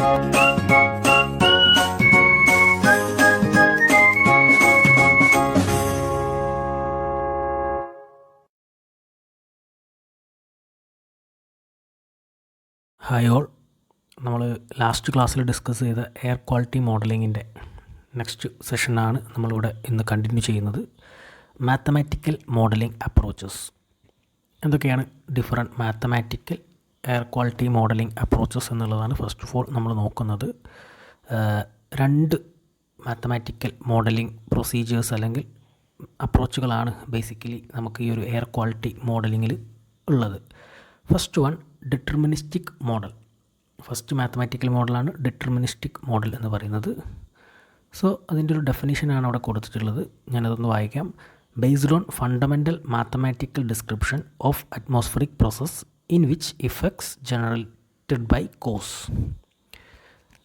Hi all, നമ്മൾ last ക്ലാസ്സിൽ discuss ചെയ്ത എയർ ക്വാളിറ്റി മോഡലിങ്ങിൻ്റെ നെക്സ്റ്റ് സെഷനാണ് നമ്മളിവിടെ ഇന്ന് കണ്ടിന്യൂ ചെയ്യുന്നത്. Mathematical modelling approaches. എന്തൊക്കെയാണ് different mathematical air quality modelling approaches എന്നുള്ളതാണ് ഫസ്റ്റ് ഓഫ് ഓൾ നമ്മൾ നോക്കുന്നത്. രണ്ട് മാത്തമാറ്റിക്കൽ മോഡലിംഗ് പ്രൊസീജിയേഴ്സ് അല്ലെങ്കിൽ അപ്രോച്ചുകളാണ് ബേസിക്കലി നമുക്ക് ഈ ഒരു എയർ ക്വാളിറ്റി മോഡലിങ്ങിൽ ഉള്ളത്. First one, deterministic model. First mathematical മോഡലാണ് ഡിറ്റർമിനിസ്റ്റിക് മോഡൽ എന്ന് പറയുന്നത്. സോ അതിൻ്റെ ഒരു ഡെഫിനിഷനാണ് അവിടെ കൊടുത്തിട്ടുള്ളത്. ഞാനതൊന്ന് വായിക്കാം. Based on fundamental mathematical description of atmospheric process in which effects generated by cause.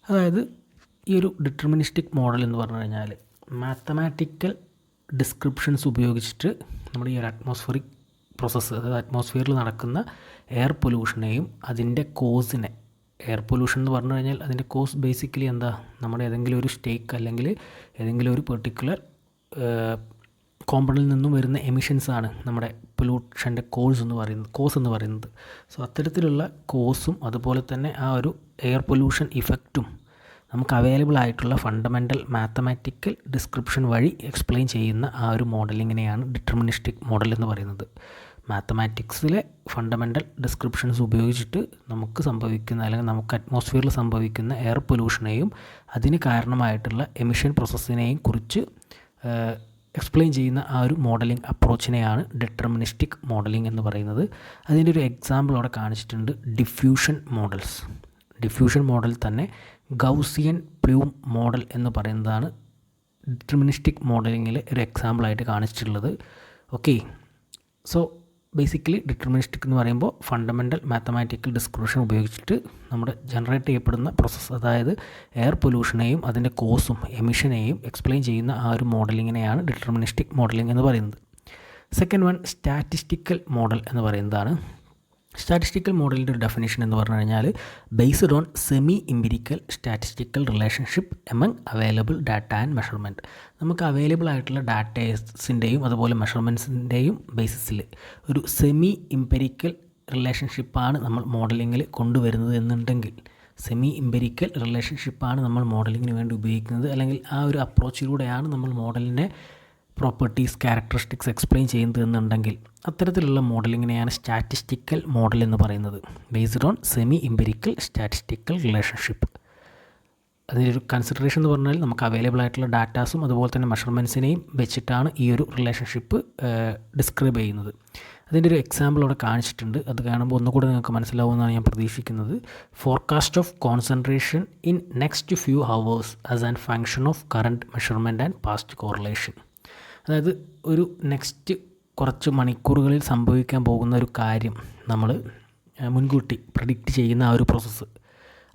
അതായത് ഈ ഒരു ഡിറ്റർമിനിസ്റ്റിക് മോഡൽ എന്ന് പറഞ്ഞു കഴിഞ്ഞാൽ മാത്തമാറ്റിക്കൽ ഡിസ്ക്രിപ്ഷൻസ് ഉപയോഗിച്ചിട്ട് നമ്മുടെ ഈ ഒരു അറ്റ്മോസ്ഫിയറിക് പ്രോസസ്സ്, അതായത് അറ്റ്മോസ്ഫിയറിൽ നടക്കുന്ന എയർ പൊല്യൂഷനെയും അതിൻ്റെ കോസിനെ, എയർ പൊല്യൂഷൻ എന്ന് പറഞ്ഞു കഴിഞ്ഞാൽ അതിൻ്റെ കോസ് ബേസിക്കലി എന്താ, നമ്മുടെ ഏതെങ്കിലും ഒരു സ്റ്റേക്ക് അല്ലെങ്കിൽ ഏതെങ്കിലും ഒരു പെർട്ടിക്കുലർ കോമ്പൗണ്ടിൽ നിന്നും വരുന്ന എമിഷൻസാണ് നമ്മുടെ പൊല്യൂഷൻ്റെ കോസ് എന്ന് പറയുന്നത്. സോ അത്തരത്തിലുള്ള കോസും അതുപോലെ തന്നെ ആ ഒരു എയർ പൊല്യൂഷൻ ഇഫക്റ്റും നമുക്ക് അവൈലബിൾ ആയിട്ടുള്ള ഫണ്ടമെൻ്റൽ മാത്തമാറ്റിക്കൽ ഡിസ്ക്രിപ്ഷൻ വഴി എക്സ്പ്ലെയിൻ ചെയ്യുന്ന ആ ഒരു മോഡലിങ്ങിനെയാണ് ഡിറ്റർമിനിസ്റ്റിക് മോഡൽ എന്ന് പറയുന്നത്. മാത്തമാറ്റിക്സിലെ ഫണ്ടമെൻ്റൽ ഡിസ്ക്രിപ്ഷൻസ് ഉപയോഗിച്ചിട്ട് നമുക്ക് സംഭവിക്കുന്ന അല്ലെങ്കിൽ നമുക്ക് അറ്റ്മോസ്ഫിയറിൽ സംഭവിക്കുന്ന എയർ പൊല്യൂഷനെയും അതിന് കാരണമായിട്ടുള്ള എമിഷൻ പ്രോസസ്സിനെയും കുറിച്ച് എക്സ്പ്ലെയിൻ ചെയ്യുന്ന ആ ഒരു മോഡലിംഗ് അപ്രോച്ചിനെയാണ് ഡിറ്റർമിനിസ്റ്റിക് മോഡലിംഗ് എന്ന് പറയുന്നത്. അതിൻ്റെ ഒരു എക്സാമ്പിൾ അവിടെ കാണിച്ചിട്ടുണ്ട്, ഡിഫ്യൂഷൻ മോഡൽസ്. ഡിഫ്യൂഷൻ മോഡൽ തന്നെ ഗൗസിയൻ പ്ലൂം മോഡൽ എന്ന് പറയുന്നതാണ് ഡിറ്റർമിനിസ്റ്റിക് മോഡലിങ്ങിൽ ഒരു എക്സാമ്പിളായിട്ട് കാണിച്ചിട്ടുള്ളത്. ഓക്കെ, സോ ബേസിക്കലി ഡിറ്റർമിനിസ്റ്റിക് എന്ന് പറയുമ്പോൾ ഫണ്ടമെൻ്റൽ മാത്തമാറ്റിക്കൽ ഡിസ്ക്രിപ്ഷൻ ഉപയോഗിച്ചിട്ട് നമ്മുടെ ജനറേറ്റ് ചെയ്യപ്പെടുന്ന പ്രോസസ്സ്, അതായത് എയർ പൊല്യൂഷനെയും അതിൻ്റെ കോസും എമിഷനെയും എക്സ്പ്ലെയിൻ ചെയ്യുന്ന ആ ഒരു മോഡലിങ്ങിനെയാണ് ഡിറ്റർമിനിസ്റ്റിക് മോഡലിംഗ് എന്ന് പറയുന്നത്. സെക്കൻഡ് വൺ, സ്റ്റാറ്റിസ്റ്റിക്കൽ മോഡൽ എന്ന് പറയുന്നതാണ്. സ്റ്റാറ്റിസ്റ്റിക്കൽ മോഡലിൻ്റെ ഒരു ഡെഫിനേഷൻ എന്ന് പറഞ്ഞു കഴിഞ്ഞാൽ based on semi empirical statistical relationship among available data and measurement. നമുക്ക് അവൈലബിൾ ആയിട്ടുള്ള ഡാറ്റേഴ്സിൻ്റെയും അതുപോലെ മെഷർമെൻറ്റ്സിൻ്റെയും ബേസിസിൽ ഒരു സെമി എംപിരിക്കൽ റിലേഷൻഷിപ്പാണ് നമ്മൾ മോഡലിങ്ങിൽ കൊണ്ടുവരുന്നത് എന്നുണ്ടെങ്കിൽ, സെമി എംപിരിക്കൽ റിലേഷൻഷിപ്പാണ് നമ്മൾ മോഡലിങ്ങിന് വേണ്ടി ഉപയോഗിക്കുന്നത്, അല്ലെങ്കിൽ ആ ഒരു അപ്രോച്ചിലൂടെയാണ് നമ്മൾ മോഡലിൻ്റെ പ്രോപ്പർട്ടീസ്, ക്യാരക്ടറിസ്റ്റിക്സ് എക്സ്പ്ലെയിൻ ചെയ്യുന്നത് എന്നുണ്ടെങ്കിൽ അത്തരത്തിലുള്ള മോഡലിങ്ങിനെയാണ് സ്റ്റാറ്റിസ്റ്റിക്കൽ മോഡൽ എന്ന് പറയുന്നത്. Based on semi empirical statistical relationship. അതിൻ്റെ ഒരു കൺസിഡറേഷൻ എന്ന് പറഞ്ഞാൽ നമുക്ക് അവൈലബിൾ ആയിട്ടുള്ള ഡാറ്റാസും അതുപോലെ തന്നെ മെഷർമെൻറ്റ്സിനെയും വെച്ചിട്ടാണ് ഈ ഒരു റിലേഷൻഷിപ്പ് ഡിസ്ക്രൈബ് ചെയ്യുന്നത്. അതിൻ്റെ ഒരു എക്സാമ്പിൾ അവിടെ കാണിച്ചിട്ടുണ്ട്. അത് കാണുമ്പോൾ ഒന്നുകൂടെ നിങ്ങൾക്ക് മനസ്സിലാവുമെന്നാണ് ഞാൻ പ്രതീക്ഷിക്കുന്നത്. Forecast of concentration in next few hours as an function of current measurement and past correlation. അതായത് ഒരു നെക്സ്റ്റ് കുറച്ച് മണിക്കൂറുകളിൽ സംഭവിക്കാൻ പോകുന്ന ഒരു കാര്യം നമ്മൾ മുൻകൂട്ടി പ്രെഡിക്റ്റ് ചെയ്യുന്ന ആ ഒരു പ്രോസസ്സ്,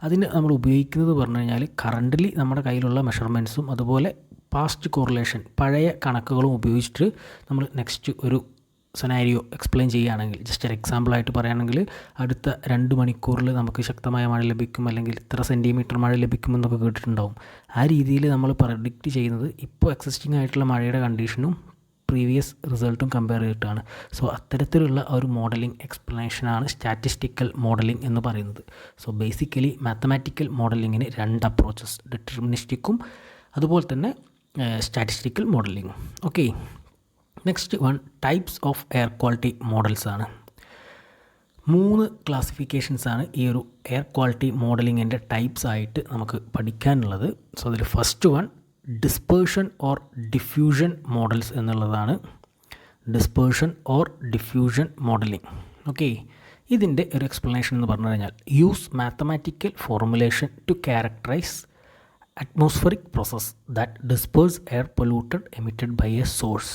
അതിന് നമ്മൾ ഉപയോഗിക്കുന്നത് പറഞ്ഞു കഴിഞ്ഞാൽ കറൻ്റ്ലി നമ്മുടെ കയ്യിലുള്ള മെഷർമെൻറ്റ്സും അതുപോലെ പാസ്റ്റ് കോറിലേഷൻ, പഴയ കണക്കുകളും ഉപയോഗിച്ചിട്ട് നമ്മൾ നെക്സ്റ്റ് ഒരു സെനാരിയോ എക്സ്പ്ലെയിൻ ചെയ്യുകയാണെങ്കിൽ, ജസ്റ്റ് ഒരു എക്സാമ്പിളായിട്ട് പറയുകയാണെങ്കിൽ അടുത്ത 2 മണിക്കൂറിൽ നമുക്ക് ശക്തമായ മഴ ലഭിക്കും, അല്ലെങ്കിൽ ഇത്ര സെൻറ്റിമീറ്റർ മഴ ലഭിക്കുമെന്നൊക്കെ കേട്ടിട്ടുണ്ടാവും. ആ രീതിയിൽ നമ്മൾ പ്രെഡിക്റ്റ് ചെയ്യുന്നത് ഇപ്പോൾ എക്സിസ്റ്റിംഗ് ആയിട്ടുള്ള മഴയുടെ കണ്ടീഷനും പ്രീവിയസ് റിസൾട്ടും കമ്പയർ ചെയ്തിട്ടാണ്. സോ അത്തരത്തിലുള്ള ഒരു മോഡലിംഗ് എക്സ്പ്ലനേഷനാണ് സ്റ്റാറ്റിസ്റ്റിക്കൽ മോഡലിംഗ് എന്ന് പറയുന്നത്. സോ ബേസിക്കലി മാത്തമാറ്റിക്കൽ മോഡലിങ്ങിന് 2 അപ്രോച്ചസ്, ഡിറ്റർമിനിസ്റ്റിക്കും അതുപോലെ തന്നെ സ്റ്റാറ്റിസ്റ്റിക്കൽ മോഡലിംഗും. Okay, next one, types of air quality models ആണ്. 3 ക്ലാസിഫിക്കേഷൻസാണ് ഈ ഒരു എയർ ക്വാളിറ്റി മോഡലിങ്ങിൻ്റെ ടൈപ്സ് ആയിട്ട് നമുക്ക് പഠിക്കാനുള്ളത്. സോ അതിൽ first one dispersion or diffusion models എന്നുള്ളതാണ്. Dispersion or diffusion modelling. Okay, ഇതിൻ്റെ ഒരു എക്സ്പ്ലനേഷൻ എന്ന് പറഞ്ഞു കഴിഞ്ഞാൽ use mathematical formulation to characterise atmospheric process that disperse air polluted emitted by a source.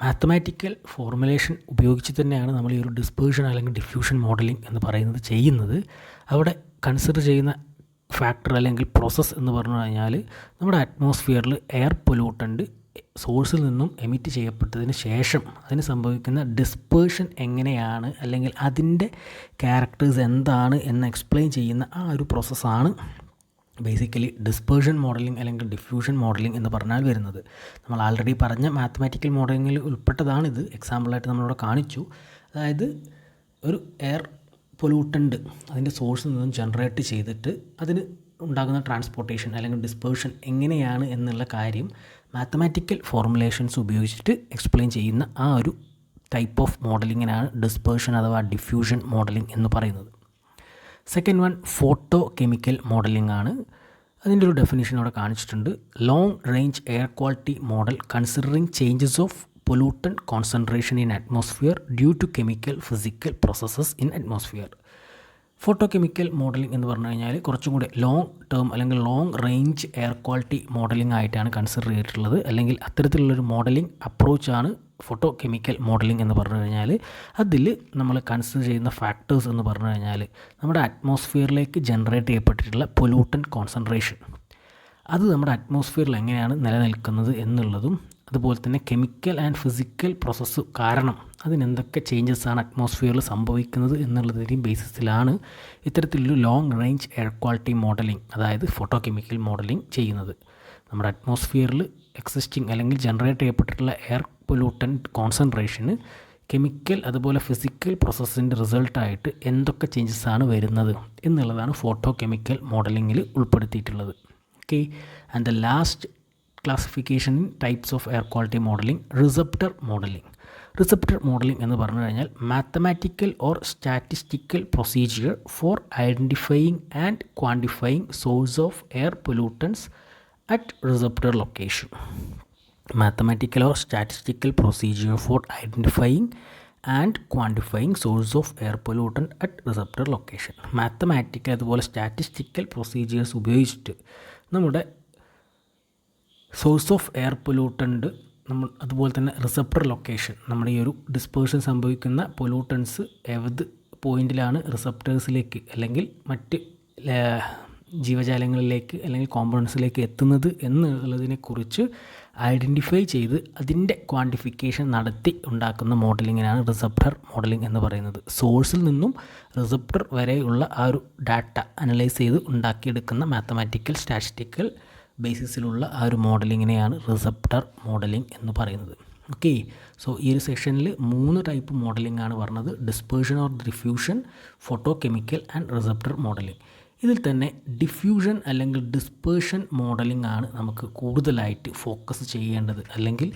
Mathematical formulation ഉപയോഗിച്ച് തന്നെയാണ് നമ്മൾ ഈ ഒരു ഡിസ്പേർഷൻ അല്ലെങ്കിൽ ഡിഫ്യൂഷൻ മോഡലിംഗ് എന്ന് ചെയ്യുന്നത്. അവിടെ കൺസിഡർ ചെയ്യുന്ന ഫാക്ടർ അല്ലെങ്കിൽ പ്രോസസ്സ് എന്ന് പറഞ്ഞു കഴിഞ്ഞാൽ നമ്മുടെ അറ്റ്മോസ്ഫിയറിൽ എയർ പൊല്യൂട്ടൻ്റ് സോഴ്സിൽ നിന്നും എമിറ്റ് ചെയ്യപ്പെട്ടതിന് ശേഷം അതിന് സംഭവിക്കുന്ന ഡിസ്പേർഷൻ എങ്ങനെയാണ്, അല്ലെങ്കിൽ അതിൻ്റെ ക്യാരക്ടേഴ്സ് എന്താണ് എന്ന് എക്സ്പ്ലെയിൻ ചെയ്യുന്ന ആ ഒരു പ്രോസസ്സാണ് ബേസിക്കലി ഡിസ്പേർഷൻ മോഡലിംഗ് അല്ലെങ്കിൽ ഡിഫ്യൂഷൻ മോഡലിംഗ് എന്ന് പറഞ്ഞാൽ വരുന്നത്. നമ്മൾ ആൾറെഡി പറഞ്ഞ മാത്തമാറ്റിക്കൽ മോഡലിങ്ങിൽ ഉൾപ്പെട്ടതാണിത്. എക്സാമ്പിളായിട്ട് നമ്മളിവിടെ കാണിച്ചു. അതായത് ഒരു എയർ പൊല്യൂട്ടൻ്റ് അതിൻ്റെ സോഴ്സിൽ നിന്നും ജനറേറ്റ് ചെയ്തിട്ട് അതിന് ഉണ്ടാകുന്ന ട്രാൻസ്പോർട്ടേഷൻ അല്ലെങ്കിൽ ഡിസ്പേർഷൻ എങ്ങനെയാണ് എന്നുള്ള കാര്യം മാത്തമാറ്റിക്കൽ ഫോർമുലേഷൻസ് ഉപയോഗിച്ചിട്ട് എക്സ്പ്ലെയിൻ ചെയ്യുന്ന ആ ഒരു ടൈപ്പ് ഓഫ് മോഡലിങ്ങിനാണ് ഡിസ്പേർഷൻ അഥവാ ഡിഫ്യൂഷൻ മോഡലിംഗ് എന്ന് പറയുന്നത്. Second one photo chemical modelling ആണ്. അതിൻ്റെ ഒരു ഡെഫിനിഷൻ അവിടെ കാണിച്ചിട്ടുണ്ട്. Long range air quality model considering changes of pollutant concentration in atmosphere due to chemical physical processes in atmosphere. Photo chemical modelling എന്ന് പറഞ്ഞു കഴിഞ്ഞാൽ കുറച്ചും കൂടി ലോങ് ടേം അല്ലെങ്കിൽ long range air quality modelling ആയിട്ടാണ് കൺസിഡർ ചെയ്തിട്ടുള്ളത്. അല്ലെങ്കിൽ അത്തരത്തിലുള്ളൊരു മോഡലിംഗ് അപ്രോച്ചാണ് ഫോട്ടോ കെമിക്കൽ മോഡലിംഗ് എന്ന് പറഞ്ഞു കഴിഞ്ഞാൽ. അതിൽ നമ്മൾ കൺസിഡർ ചെയ്യുന്ന ഫാക്ടേഴ്സ് എന്ന് പറഞ്ഞു കഴിഞ്ഞാൽ നമ്മുടെ അറ്റ്മോസ്ഫിയറിലേക്ക് ജനറേറ്റ് ചെയ്യപ്പെട്ടിട്ടുള്ള പൊല്യൂട്ടൻ്റ് കോൺസെൻട്രേഷൻ, അത് നമ്മുടെ അറ്റ്മോസ്ഫിയറിൽ എങ്ങനെയാണ് നിലനിൽക്കുന്നത് എന്നുള്ളതും, അതുപോലെ തന്നെ കെമിക്കൽ ആൻഡ് ഫിസിക്കൽ പ്രോസസ്സ് കാരണം അതിനെന്തൊക്കെ ചേഞ്ചസാണ് അറ്റ്മോസ്ഫിയറിൽ സംഭവിക്കുന്നത് എന്നുള്ളതിൻ്റെയും ബേസിസിലാണ് ഇത്തരത്തിലൊരു long range air quality modelling, അതായത് ഫോട്ടോ കെമിക്കൽ മോഡലിംഗ് ചെയ്യുന്നത്. നമ്മുടെ അറ്റ്മോസ്ഫിയറിൽ എക്സിസ്റ്റിംഗ് അല്ലെങ്കിൽ ജനറേറ്റ് ചെയ്യപ്പെട്ടിട്ടുള്ള എയർ പൊല്യൂട്ടൻ്റ് കോൺസെൻട്രേഷന് കെമിക്കൽ അതുപോലെ ഫിസിക്കൽ പ്രോസസ്സിൻ്റെ റിസൾട്ടായിട്ട് എന്തൊക്കെ ചേഞ്ചസാണ് വരുന്നത് എന്നുള്ളതാണ് ഫോട്ടോ കെമിക്കൽ മോഡലിങ്ങിൽ ഉൾപ്പെടുത്തിയിട്ടുള്ളത്. Okay, and the last classification in types of air quality modelling, receptor modelling. Receptor modelling എന്ന് പറഞ്ഞു കഴിഞ്ഞാൽ mathematical or statistical procedure for identifying and quantifying source of air pollutants at receptor location. Mathematical or statistical procedure for identifying and quantifying source of air pollutant at receptor location. Mathematical അതുപോലെ statistical procedures ഉപയോഗിച്ചിട്ട് നമ്മുടെ source of air pollutant നമ്മൾ അതുപോലെ തന്നെ receptor location, നമ്മുടെ ഈ ഒരു dispersion സംഭവിക്കുന്ന പൊല്യൂട്ടൻസ് ഏത് പോയിൻറ്റിലാണ് റിസപ്റ്റേഴ്സിലേക്ക് അല്ലെങ്കിൽ മറ്റ് ജീവജാലങ്ങളിലേക്ക് അല്ലെങ്കിൽ കോമ്പണൻസിലേക്ക് എത്തുന്നത് എന്നുള്ളതിനെക്കുറിച്ച് ഐഡൻറ്റിഫൈ ചെയ്ത് അതിൻ്റെ ക്വാണ്ടിഫിക്കേഷൻ നടത്തി ഉണ്ടാക്കുന്ന മോഡലിങ്ങിനാണ് റിസപ്റ്റർ മോഡലിംഗ് എന്ന് പറയുന്നത്. സോഴ്സിൽ നിന്നും റിസപ്റ്റർ വരെയുള്ള ആ ഒരു ഡാറ്റ അനലൈസ് ചെയ്ത് ഉണ്ടാക്കിയെടുക്കുന്ന മാത്തമാറ്റിക്കൽ സ്റ്റാറ്റിസ്റ്റിക്കൽ ബേസിസിലുള്ള ആ ഒരു മോഡലിങ്ങിനെയാണ് റിസപ്റ്റർ മോഡലിംഗ് എന്ന് പറയുന്നത്. ഓക്കെ, സോ ഈ ഒരു സെഷനിൽ 3 ടൈപ്പ് മോഡലിംഗ് ആണ് പറഞ്ഞത്: dispersion or diffusion, photo chemical and receptor modelling. ഇതിൽ തന്നെ ഡിഫ്യൂഷൻ അല്ലെങ്കിൽ ഡിസ്പേർഷൻ മോഡലിംഗ് ആണ് നമുക്ക് കൂടുതലായിട്ട് ഫോക്കസ് ചെയ്യേണ്ടത്, അല്ലെങ്കിൽ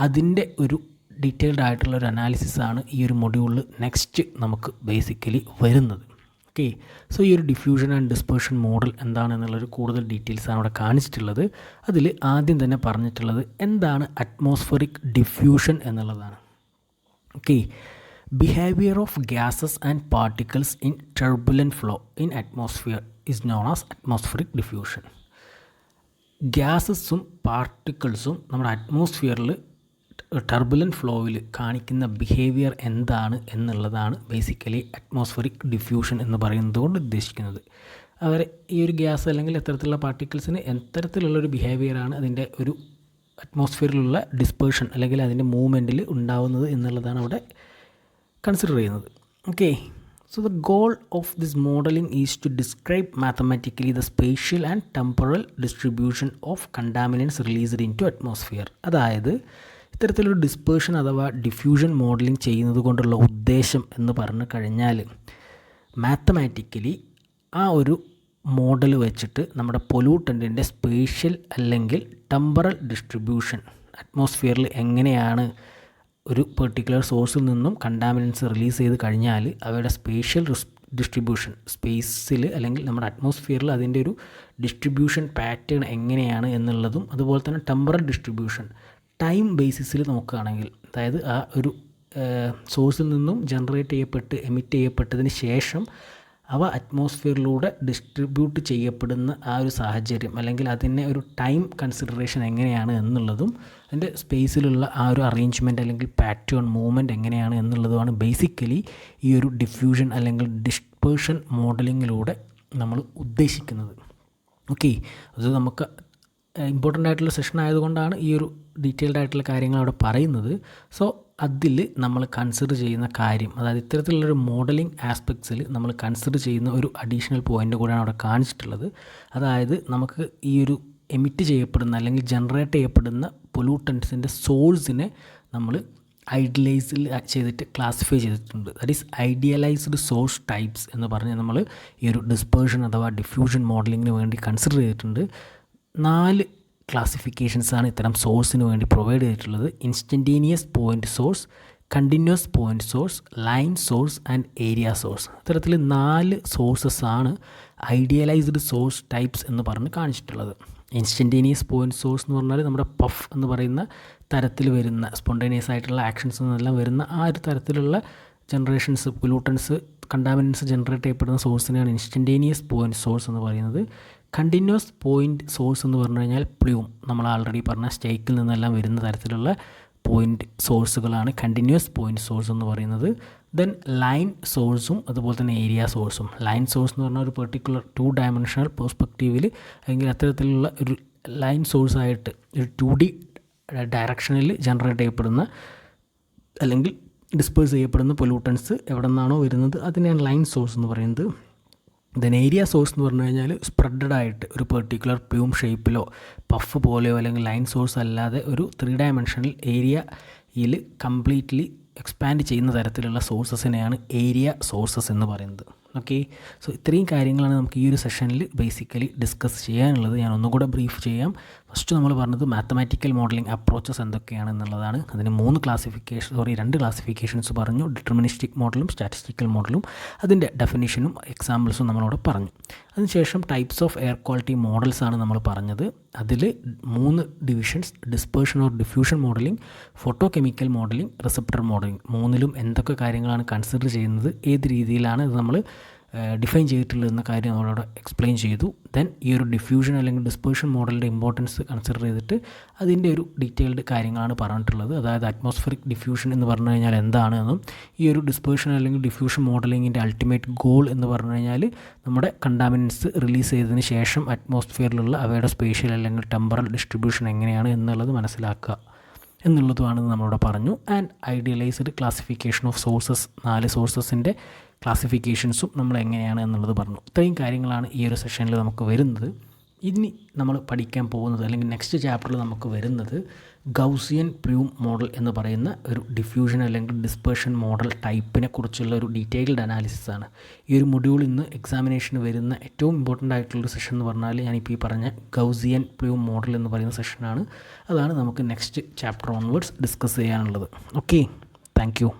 അതിൻ്റെ ഒരു ഡീറ്റെയിൽഡ് ആയിട്ടുള്ള ഒരു അനാലിസിസ് ആണ് ഈ ഒരു മൊഡ്യൂളിൽ നെക്സ്റ്റ് നമുക്ക് ബേസിക്കലി വരുന്നത്. ഓക്കെ, സോ ഈ ഒരു ഡിഫ്യൂഷൻ ആൻഡ് ഡിസ്പേർഷൻ മോഡൽ എന്താണെന്നുള്ളൊരു കൂടുതൽ ഡീറ്റെയിൽസാണ് അവിടെ കാണിച്ചിട്ടുള്ളത്. അതിൽ ആദ്യം തന്നെ പറഞ്ഞിട്ടുള്ളത് എന്താണ് അറ്റ്മോസ്ഫറിക് ഡിഫ്യൂഷൻ എന്നുള്ളതാണ്. Okay, behavior of gases and particles in turbulent flow in atmosphere is known as atmospheric diffusion. ഗ്യാസസും പാർട്ടിക്കിൾസും നമ്മുടെ അറ്റ്മോസ്ഫിയറിൽ ടർബുലൻറ്റ് ഫ്ലോയിൽ കാണിക്കുന്ന ബിഹേവിയർ എന്താണ് എന്നുള്ളതാണ് ബേസിക്കലി അറ്റ്മോസ്ഫറിക് ഡിഫ്യൂഷൻ എന്ന് പറയുന്നത് കൊണ്ട് ഉദ്ദേശിക്കുന്നത്. അവർ ഈ ഒരു ഗ്യാസ് അല്ലെങ്കിൽ എത്തരത്തിലുള്ള പാർട്ടിക്കിൾസിന് എത്തരത്തിലുള്ളൊരു ബിഹേവിയറാണ് അതിൻ്റെ ഒരു അറ്റ്മോസ്ഫിയറിലുള്ള ഡിസ്പേർഷൻ അല്ലെങ്കിൽ അതിൻ്റെ മൂവ്മെൻറ്റിൽ ഉണ്ടാവുന്നത് എന്നുള്ളതാണ് അവിടെ കൺസിഡർ ചെയ്യുന്നത്. Okay, so the goal of this modelling is to describe mathematically the spatial and temporal distribution of contaminants released into atmosphere. അതായത് ഇത്തരത്തിലൊരു ഡിസ്പേർഷൻ അഥവാ ഡിഫ്യൂഷൻ മോഡലിംഗ് ചെയ്യുന്നത് കൊണ്ടുള്ള ഉദ്ദേശം എന്ന് പറഞ്ഞു കഴിഞ്ഞാൽ മാത്തമാറ്റിക്കലി ആ ഒരു മോഡൽ വെച്ചിട്ട് നമ്മുടെ പൊല്യൂട്ടൻറ്റിൻ്റെ സ്പേഷ്യൽ അല്ലെങ്കിൽ ടെമ്പറൽ ഡിസ്ട്രിബ്യൂഷൻ അറ്റ്മോസ്ഫിയറിൽ എങ്ങനെയാണ് ഒരു പെർട്ടിക്കുലർ സോഴ്സിൽ നിന്നും കണ്ടാമിനൻസ് റിലീസ് ചെയ്ത് കഴിഞ്ഞാൽ അവയുടെ സ്പേഷ്യൽ ഡിസ്ട്രിബ്യൂഷൻ സ്പേസിൽ അല്ലെങ്കിൽ നമ്മുടെ അറ്റ്മോസ്ഫിയറിൽ അതിൻ്റെ ഒരു ഡിസ്ട്രിബ്യൂഷൻ പാറ്റേൺ എങ്ങനെയാണ് എന്നുള്ളതും, അതുപോലെ തന്നെ ടെമ്പറൽ ഡിസ്ട്രിബ്യൂഷൻ ടൈം ബേസിസിൽ നോക്കുകയാണെങ്കിൽ, അതായത് ആ ഒരു സോഴ്സിൽ നിന്നും ജനറേറ്റ് ചെയ്യപ്പെട്ട് എമിറ്റ് ചെയ്യപ്പെട്ടതിന് ശേഷം അവ അറ്റ്മോസ്ഫിയറിലൂടെ ഡിസ്ട്രിബ്യൂട്ട് ചെയ്യപ്പെടുന്ന ആ ഒരു സാഹചര്യം അല്ലെങ്കിൽ അതിനെ ഒരു ടൈം കൺസിഡറേഷൻ എങ്ങനെയാണ് എന്നുള്ളതും അതിൻ്റെ സ്പേസിലുള്ള ആ ഒരു അറേഞ്ച്മെൻറ്റ് അല്ലെങ്കിൽ പാറ്റേൺ മൂവ്മെൻറ്റ് എങ്ങനെയാണ് എന്നുള്ളതുമാണ് ബേസിക്കലി ഈ ഒരു ഡിഫ്യൂഷൻ അല്ലെങ്കിൽ ഡിസ്പേർഷൻ മോഡലിങ്ങിലൂടെ നമ്മൾ ഉദ്ദേശിക്കുന്നത്. ഓക്കെ, അത് നമുക്ക് ഇമ്പോർട്ടൻ്റ് ആയിട്ടുള്ള സെഷൻ ആയതുകൊണ്ടാണ് ഈ ഒരു ഡീറ്റെയിൽഡ് ആയിട്ടുള്ള കാര്യങ്ങൾ അവിടെ പറയുന്നത്. സോ അതിൽ നമ്മൾ കൺസിഡർ ചെയ്യുന്ന കാര്യം, അതായത് ഇത്തരത്തിലുള്ളൊരു മോഡലിംഗ് ആസ്പെക്ട്സിൽ നമ്മൾ കൺസിഡർ ചെയ്യുന്ന ഒരു അഡീഷണൽ പോയിൻ്റ് കൂടെയാണ് അവിടെ കാണിച്ചിട്ടുള്ളത്. അതായത് നമുക്ക് ഈ ഒരു എമിറ്റ് ചെയ്യപ്പെടുന്ന അല്ലെങ്കിൽ ജനറേറ്റ് ചെയ്യപ്പെടുന്ന പൊല്യൂട്ടൻസിൻ്റെ സോഴ്സിനെ നമ്മൾ ഐഡിയലൈസിൽ ചെയ്തിട്ട് ക്ലാസിഫൈ ചെയ്തിട്ടുണ്ട്. That is idealised source types എന്ന് പറഞ്ഞ് നമ്മൾ ഈ ഒരു ഡിസ്പേർഷൻ അഥവാ ഡിഫ്യൂഷൻ മോഡലിങ്ങിന് വേണ്ടി കൺസിഡർ ചെയ്തിട്ടുണ്ട്. 4 ക്ലാസിഫിക്കേഷൻസാണ് ഇത്തരം സോഴ്സിന് വേണ്ടി പ്രൊവൈഡ് ചെയ്തിട്ടുള്ളത്. Instantaneous point source, continuous point source, line source and area source. ഇത്തരത്തിൽ 4 സോഴ്സസ് ആണ് ഐഡിയലൈസ്ഡ് സോഴ്സ് ടൈപ്സ് എന്ന് പറഞ്ഞ് കാണിച്ചിട്ടുള്ളത്. ഇൻസ്റ്റൻറ്റേനിയസ് പോയിൻ്റ് സോഴ്സ് എന്ന് പറഞ്ഞാൽ നമ്മുടെ പഫ് എന്ന് പറയുന്ന തരത്തിൽ വരുന്ന സ്പോണ്ടേനിയസ് ആയിട്ടുള്ള ആക്ഷൻസ് എന്നെല്ലാം വരുന്ന ആ ഒരു തരത്തിലുള്ള ജനറേഷൻസ്, പൊല്യൂട്ടൻസ്, കണ്ടാമിനൻസ് ജനറേറ്റ് ചെയ്യപ്പെടുന്ന സോഴ്സിനെയാണ് ഇൻസ്റ്റൻറ്റേനിയസ് പോയിൻ്റ് സോഴ്സ് എന്ന് പറയുന്നത്. കണ്ടിന്യൂസ് പോയിൻ്റ് സോഴ്സ് എന്ന് പറഞ്ഞു കഴിഞ്ഞാൽ പ്ലൂം, നമ്മൾ ആൾറെഡി പറഞ്ഞ സ്റ്റേക്കിൽ നിന്നെല്ലാം വരുന്ന തരത്തിലുള്ള പോയിൻ്റ് സോഴ്സുകളാണ് കണ്ടിന്യൂസ് പോയിൻ്റ് സോഴ്സ് എന്ന് പറയുന്നത്. ദെൻ ലൈൻ സോഴ്സും അതുപോലെ തന്നെ ഏരിയ സോഴ്സും. ലൈൻ സോഴ്സ് എന്ന് പറഞ്ഞാൽ ഒരു പെർട്ടിക്കുലർ 2 ഡയമെൻഷണൽ പെർസ്പെക്റ്റീവിൽ അല്ലെങ്കിൽ അത്തരത്തിലുള്ള ഒരു ലൈൻ സോഴ്സായിട്ട് ഒരു 2D ഡയറക്ഷനിൽ ജനറേറ്റ് ചെയ്യപ്പെടുന്ന അല്ലെങ്കിൽ ഡിസ്പേഴ്സ് ചെയ്യപ്പെടുന്ന പൊല്യൂട്ടൻസ് എവിടെ നിന്നാണോ വരുന്നത് അതിനെയാണ് ലൈൻ സോഴ്സ് എന്ന് പറയുന്നത്. ദെൻ ഏരിയ സോഴ്സ് എന്ന് പറഞ്ഞു കഴിഞ്ഞാൽ സ്പ്രെഡഡ് ആയിട്ട് ഒരു പെർട്ടിക്കുലർ പ്ലൂം ഷേപ്പിലോ പഫ് പോലെയോ അല്ലെങ്കിൽ ലൈൻ സോഴ്സ് അല്ലാതെ ഒരു 3 ഡയമെൻഷണൽ ഏരിയയിൽ കംപ്ലീറ്റ്ലി എക്സ്പാൻഡ് ചെയ്യുന്ന തരത്തിലുള്ള സോഴ്സസിനെയാണ് ഏരിയ സോഴ്സസ് എന്ന് പറയുന്നത്. ഓക്കെ, സോ ഇത്രയും കാര്യങ്ങളാണ് നമുക്ക് ഈ ഒരു സെഷനിൽ ബേസിക്കലി ഡിസ്കസ് ചെയ്യാനുള്ളത്. ഞാൻ ഒന്നുകൂടെ ബ്രീഫ് ചെയ്യാം. ഫസ്റ്റ് നമ്മൾ പറഞ്ഞത് മാത്തമാറ്റിക്കൽ മോഡലിംഗ് അപ്രോച്ചസ് എന്തൊക്കെയാണെന്നുള്ളതാണ്. അതിന് 2 ക്ലാസിഫിക്കേഷൻസ് പറഞ്ഞു. ഡിറ്റർമിനിസ്റ്റിക് മോഡലും സ്റ്റാറ്റിസ്റ്റിക്കൽ മോഡലും, അതിൻ്റെ ഡെഫിനിഷനും എക്സാമ്പിൾസും നമ്മളവിടെ പറഞ്ഞു. അതിനുശേഷം types of air quality models ആണ് നമ്മൾ പറഞ്ഞത്. അതിൽ 3 divisions: dispersion or diffusion modelling, photo chemical modelling, receptor modelling. 3ലും എന്തൊക്കെ കാര്യങ്ങളാണ് കൺസിഡർ ചെയ്യുന്നത്, ഏത് രീതിയിലാണ് ഇത് നമ്മൾ ഡിഫൈൻ ചെയ്തിട്ടുള്ളത് എന്ന കാര്യം നമ്മളവിടെ എക്സ്പ്ലെയിൻ ചെയ്തു. ദെൻ ഈ ഒരു ഡിഫ്യൂഷൻ അല്ലെങ്കിൽ ഡിസ്പേർഷൻ മോഡലിൻ്റെ ഇമ്പോർട്ടൻസ് കൺസിഡർ ചെയ്തിട്ട് അതിൻ്റെ ഒരു ഡീറ്റെയിൽഡ് കാര്യങ്ങളാണ് പറഞ്ഞിട്ടുള്ളത്. അതായത് അറ്റ്മോസ്ഫിയറിക് ഡിഫ്യൂഷൻ എന്ന് പറഞ്ഞു കഴിഞ്ഞാൽ എന്താണെന്നും ഈ ഒരു ഡിസ്പേർഷൻ അല്ലെങ്കിൽ ഡിഫ്യൂഷൻ മോഡലിങ്ങിൻ്റെ അൾട്ടിമേറ്റ് ഗോൾ എന്ന് പറഞ്ഞു കഴിഞ്ഞാൽ നമ്മുടെ കണ്ടാമിനൻസ് റിലീസ് ചെയ്തതിന് ശേഷം അറ്റ്മോസ്ഫിയറിലുള്ള അവയുടെ സ്പേഷ്യൽ അല്ലെങ്കിൽ ടെമ്പറൽ ഡിസ്ട്രിബ്യൂഷൻ എങ്ങനെയാണ് എന്നുള്ളത് മനസ്സിലാക്കുക എന്നുള്ളതുമാണെന്ന് നമ്മളിവിടെ പറഞ്ഞു. And idealised classification of sources, 4 സോഴ്സസിൻ്റെ ക്ലാസിഫിക്കേഷൻസും നമ്മൾ എങ്ങനെയാണ് എന്നുള്ളത് പറഞ്ഞു. ഇത്രയും കാര്യങ്ങളാണ് ഈ ഒരു സെഷനിൽ നമുക്ക് വരുന്നത്. ഇനി നമ്മൾ പഠിക്കാൻ പോകുന്നത് അല്ലെങ്കിൽ നെക്സ്റ്റ് ചാപ്റ്ററിൽ നമുക്ക് വരുന്നത് ഗൗസിയൻ പ്ലൂം മോഡൽ എന്ന് പറയുന്ന ഒരു ഡിഫ്യൂഷൻ അല്ലെങ്കിൽ ഡിസ്പേർഷൻ മോഡൽ ടൈപ്പിനെ കുറിച്ചുള്ള ഒരു ഡീറ്റെയിൽഡ് അനാലിസിസ് ആണ്. ഈ ഒരു മൊഡ്യൂളിൽ നിന്ന് എക്സാമിനേഷന് വരുന്ന ഏറ്റവും ഇമ്പോർട്ടൻ്റ് ആയിട്ടുള്ളൊരു സെഷൻ എന്ന് പറഞ്ഞാൽ ഞാനിപ്പോൾ ഈ പറഞ്ഞ ഗൗസിയൻ പ്ലൂം മോഡൽ എന്ന് പറയുന്ന സെഷനാണ്. അതാണ് നമുക്ക് നെക്സ്റ്റ് ചാപ്റ്റർ ഓൺവേർഡ്സ് ഡിസ്കസ് ചെയ്യാനുള്ളത്. Okay, thank you.